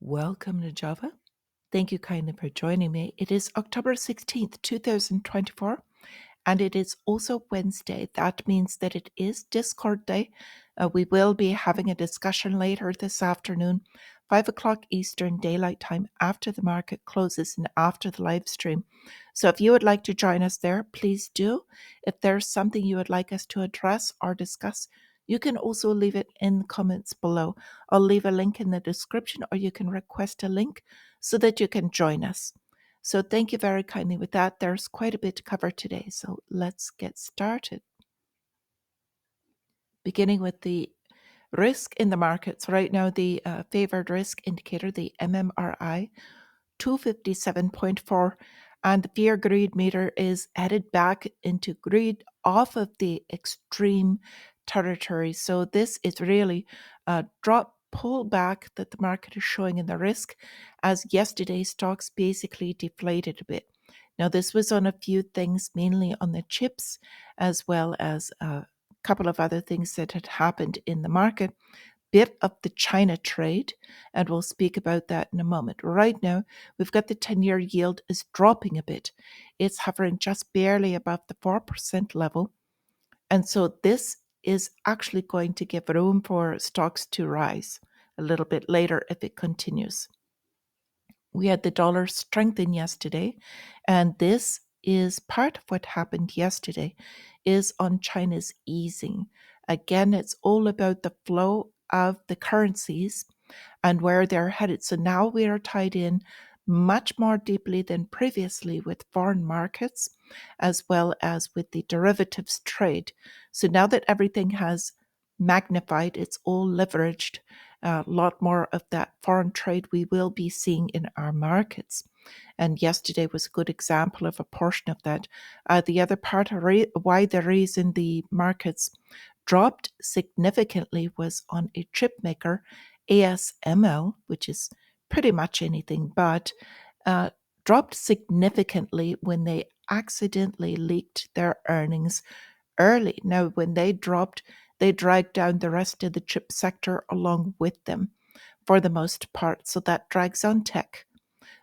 Welcome to Java. Thank you kindly for joining me. It is October 16th, 2024, and it is also Wednesday. That means that it is Discord Day. We will be having a discussion later this afternoon, 5 o'clock Eastern Daylight Time, after the market closes and after the live stream. So if you would like to join us there, please do. If there's something you would like us to address or discuss, you can also leave it in the comments below. I'll leave a link in the description, or you can request a link so that you can join us. So thank you very kindly with that. There's quite a bit to cover today, so let's get started. Beginning with the risk in the markets. Right now, the favored risk indicator, the MMRI, 257.4, and the fear greed meter is headed back into greed off of the extreme territory. So this is really a drop pullback that the market is showing in the risk, as yesterday's stocks basically deflated a bit. Now, this was on a few things, mainly on the chips, as well as a couple of other things that had happened in the market. Bit of the China trade, and we'll speak about that in a moment. Right now, we've got the 10-year yield is dropping a bit. It's hovering just barely above the 4% level. And so this is actually going to give room for stocks to rise a little bit later if it continues. We had the dollar strengthen yesterday, and this is part of what happened yesterday is on China's easing. Again, it's all about the flow of the currencies and where they're headed. So now we are tied in much more deeply than previously with foreign markets, as well as with the derivatives trade. So now that everything has magnified, it's all leveraged. A lot more of that foreign trade we will be seeing in our markets. And yesterday was a good example of a portion of that. The other part, why the reason the markets dropped significantly was on a chip maker, ASML, which is pretty much anything but, dropped significantly when they accidentally leaked their earnings early. Now, when they dropped, they dragged down the rest of the chip sector along with them for the most part. So that drags on tech.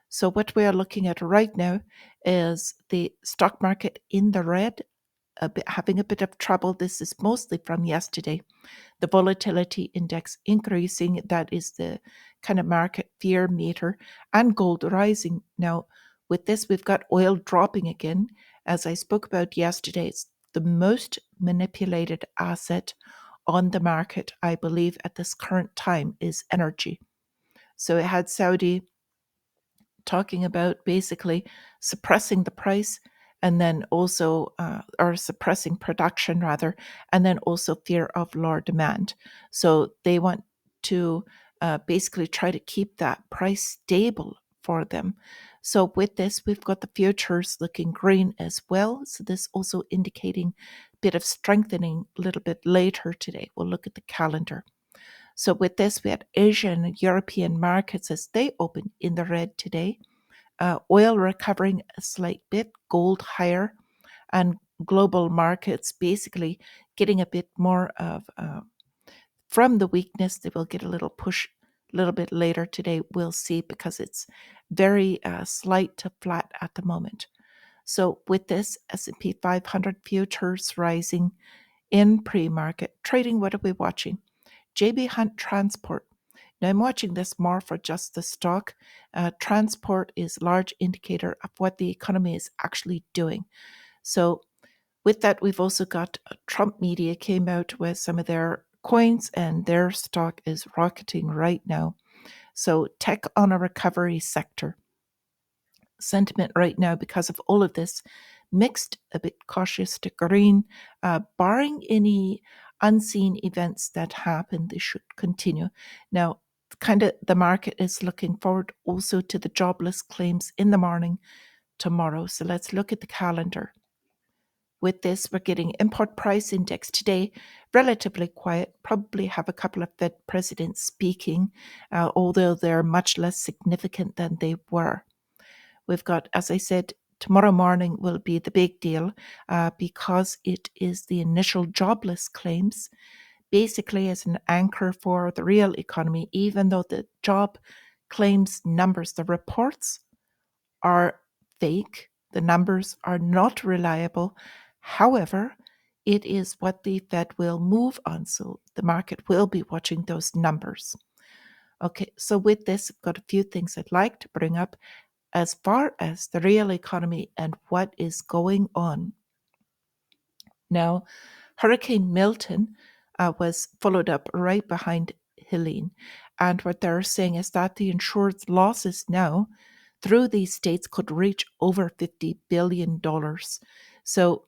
So what we are looking at right now is the stock market in the red, having a bit of trouble. This is mostly from yesterday. The volatility index increasing, that is the kind of market fear meter, and gold rising. Now, with this, we've got oil dropping again. As I spoke about yesterday, it's the most manipulated asset on the market, I believe, at this current time is energy. So it had Saudi talking about basically suppressing the price, and then also, or suppressing production rather, and then also fear of lower demand. So they want to basically try to keep that price stable for them. So with this, we've got the futures looking green as well. So this also indicating a bit of strengthening a little bit later today. We'll look at the calendar. So with this, we had Asian and European markets as they open in the red today. Oil recovering a slight bit, gold higher, and global markets basically getting a bit more of from the weakness. They will get a little push a little bit later today. We'll see, because it's very slight to flat at the moment. So with this, S&P 500 futures rising in pre-market trading. What are we watching? JB Hunt Transport. Now, I'm watching this more for just the stock. Transport is a large indicator of what the economy is actually doing. So with that, we've also got Trump Media came out with some of their coins, and their stock is rocketing right now. So tech on a recovery sector. Sentiment right now, because of all of this, mixed, a bit cautious to green, barring any unseen events that happen, they should continue. Now, kind of the market is looking forward also to the jobless claims in the morning tomorrow. So let's look at the calendar. With this, we're getting import price index today, relatively quiet, probably have a couple of Fed presidents speaking, although they're much less significant than they were. We've got, as I said, tomorrow morning will be the big deal, because it is the initial jobless claims, basically as an anchor for the real economy. Even though the job claims numbers. The reports are fake. The numbers are not reliable. However, it is what the Fed will move on. So the market will be watching those numbers. Okay, so with this, I've got a few things I'd like to bring up as far as the real economy and what is going on. Now, Hurricane Milton was followed up right behind Helene. And what they're saying is that the insured losses now through these states could reach over $50 billion. So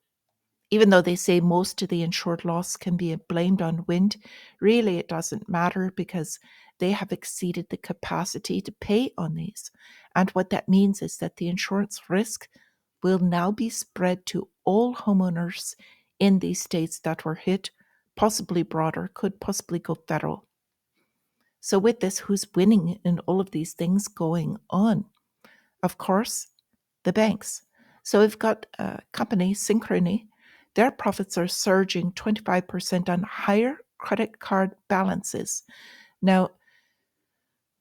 even though they say most of the insured loss can be blamed on wind, really it doesn't matter because they have exceeded the capacity to pay on these. And what that means is that the insurance risk will now be spread to all homeowners in these states that were hit, possibly broader, could possibly go federal. So, with this, who's winning in all of these things going on? Of course, the banks. So we've got a company, Synchrony. Their profits are surging 25% on higher credit card balances. Now,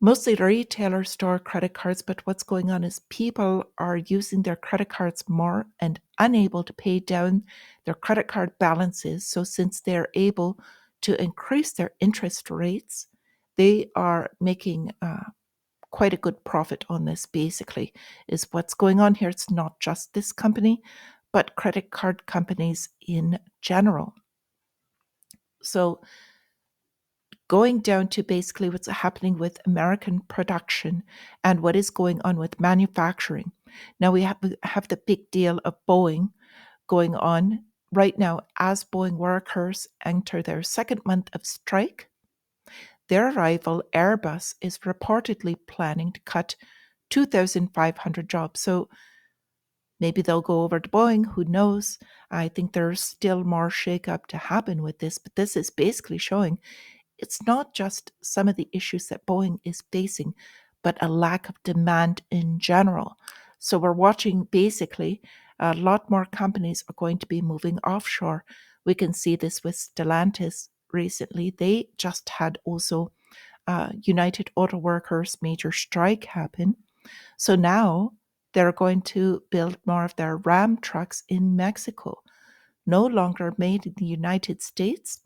mostly retailers store credit cards, but what's going on is people are using their credit cards more and unable to pay down their credit card balances. So since they're able to increase their interest rates, they are making quite a good profit on this, basically, is what's going on here. It's not just this company, but credit card companies in general. So going down to basically what's happening with American production and what is going on with manufacturing. Now we have the big deal of Boeing going on right now as Boeing workers enter their second month of strike. Their rival Airbus is reportedly planning to cut 2,500 jobs. So maybe they'll go over to Boeing, who knows? I think there's still more shakeup to happen with this, but this is basically showing it's not just some of the issues that Boeing is facing, but a lack of demand in general. So we're watching basically a lot more companies are going to be moving offshore. We can see this with Stellantis recently. They just had also United Auto Workers major strike happen. So now they're going to build more of their Ram trucks in Mexico, no longer made in the United States.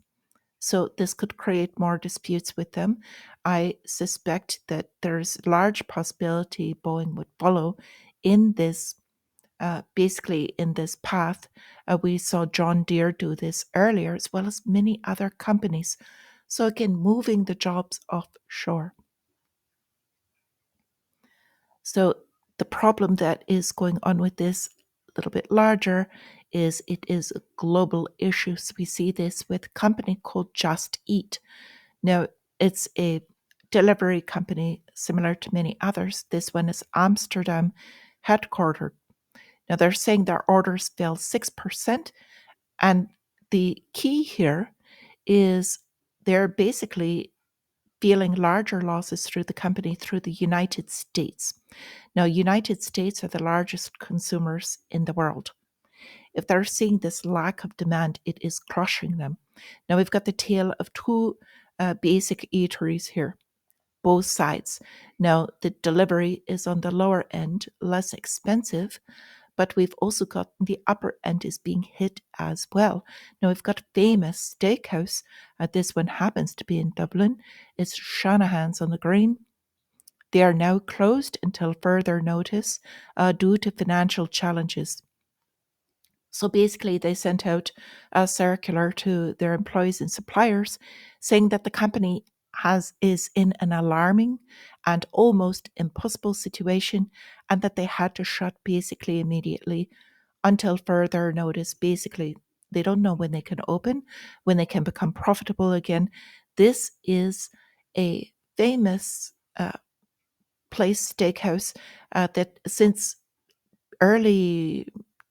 So this could create more disputes with them. I suspect that there's large possibility Boeing would follow in this, basically in this path. We saw John Deere do this earlier, as well as many other companies. So again, moving the jobs offshore. So the problem that is going on with this a little bit larger is it is a global issue. So we see this with a company called Just Eat. Now, it's a delivery company similar to many others. This one is Amsterdam headquartered. Now, they're saying their orders fell 6%. And the key here is they're basically feeling larger losses through the company through the United States. Now, United States are the largest consumers in the world. If they're seeing this lack of demand, it is crushing them. Now, we've got the tale of two basic eateries here, both sides. Now, the delivery is on the lower end, less expensive, but we've also got the upper end is being hit as well. Now, we've got a famous steakhouse. This one happens to be in Dublin. It's Shanahan's on the Green. They are now closed until further notice due to financial challenges. So basically, they sent out a circular to their employees and suppliers saying that the company is in an alarming and almost impossible situation and that they had to shut basically immediately until further notice. Basically, they don't know when they can open, when they can become profitable again. This is a famous place, steakhouse, that since early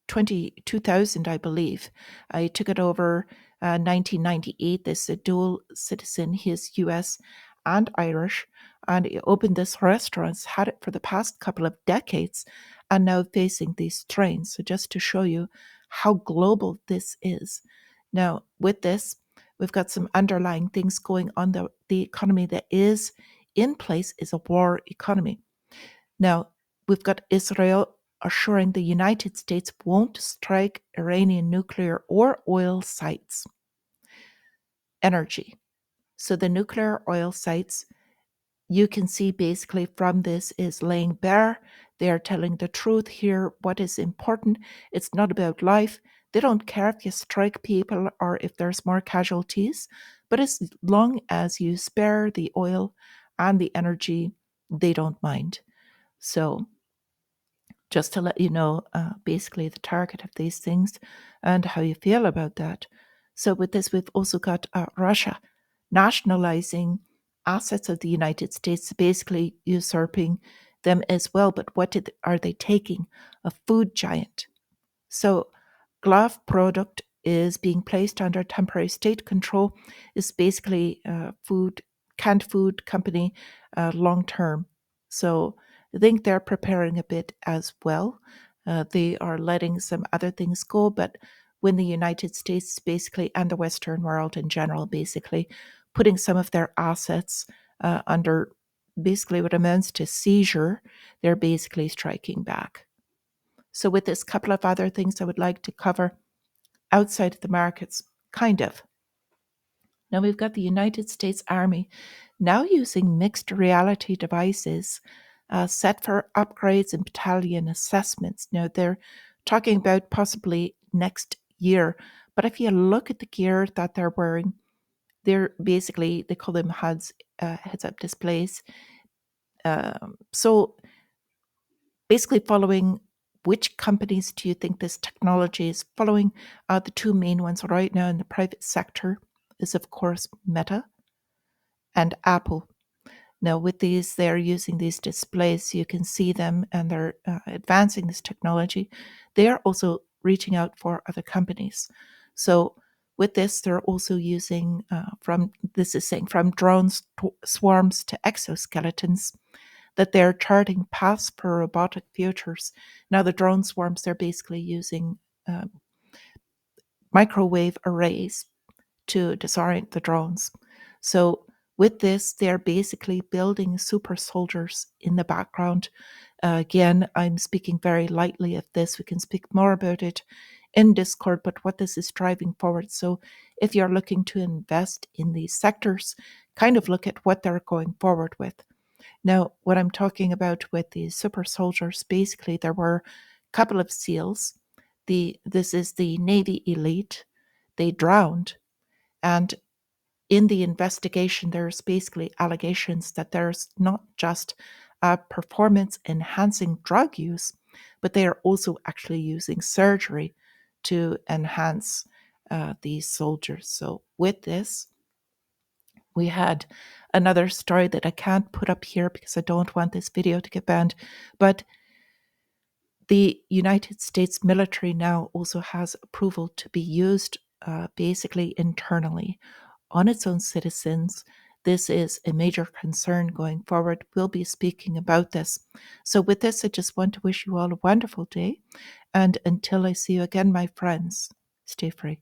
2000, I believe. I took it over 1998. This is a dual citizen. He is US and Irish. And he opened this restaurant, had it for the past couple of decades, and now facing these strains. So just to show you how global this is. Now, with this, we've got some underlying things going on the economy that is in place is a war economy. Now, we've got Israel assuring the United States won't strike Iranian nuclear or oil sites. Energy. So the nuclear oil sites, you can see basically from this, is laying bare. They are telling the truth here. What is important? It's not about life. They don't care if you strike people or if there's more casualties, but as long as you spare the oil and the energy, they don't mind. So just to let you know, basically the target of these things and how you feel about that. So with this, we've also got Russia nationalizing assets of the United States, basically usurping them as well. But are they taking? A food giant. So Glove product is being placed under temporary state control. Is basically canned food company, long term. So I think they're preparing a bit as well. They are letting some other things go, but when the United States basically, and the Western world in general, basically putting some of their assets under basically what amounts to seizure, they're basically striking back. So with this, couple of other things I would like to cover outside of the markets, kind of. Now we've got the United States Army now using mixed reality devices set for upgrades and battalion assessments. Now they're talking about possibly next year, but if you look at the gear that they're wearing, they're basically, they call them heads-up displays. So basically following, which companies do you think this technology is following? The two main ones right now in the private sector is, of course, Meta and Apple. Now, with these, they're using these displays. You can see them, and they're advancing this technology. They are also reaching out for other companies. So, with this, they're also using from drones swarms to exoskeletons, that they're charting paths for robotic futures. Now, the drone swarms, they're basically using microwave arrays to disorient the drones. So, with this, they're basically building super soldiers in the background. Again, I'm speaking very lightly of this. We can speak more about it in Discord, but what this is driving forward. So, if you're looking to invest in these sectors, kind of look at what they're going forward with. Now, what I'm talking about with the super soldiers, basically, there were a couple of SEALs. This is the Navy elite. They drowned. And in the investigation, there's basically allegations that there's not just performance enhancing drug use, but they are also actually using surgery to enhance these soldiers. So, with this, we had another story that I can't put up here because I don't want this video to get banned, but the United States military now also has approval to be used basically internally on its own citizens. This is a major concern going forward. We'll be speaking about this. So, with this, I just want to wish you all a wonderful day. And until I see you again, my friends, stay free.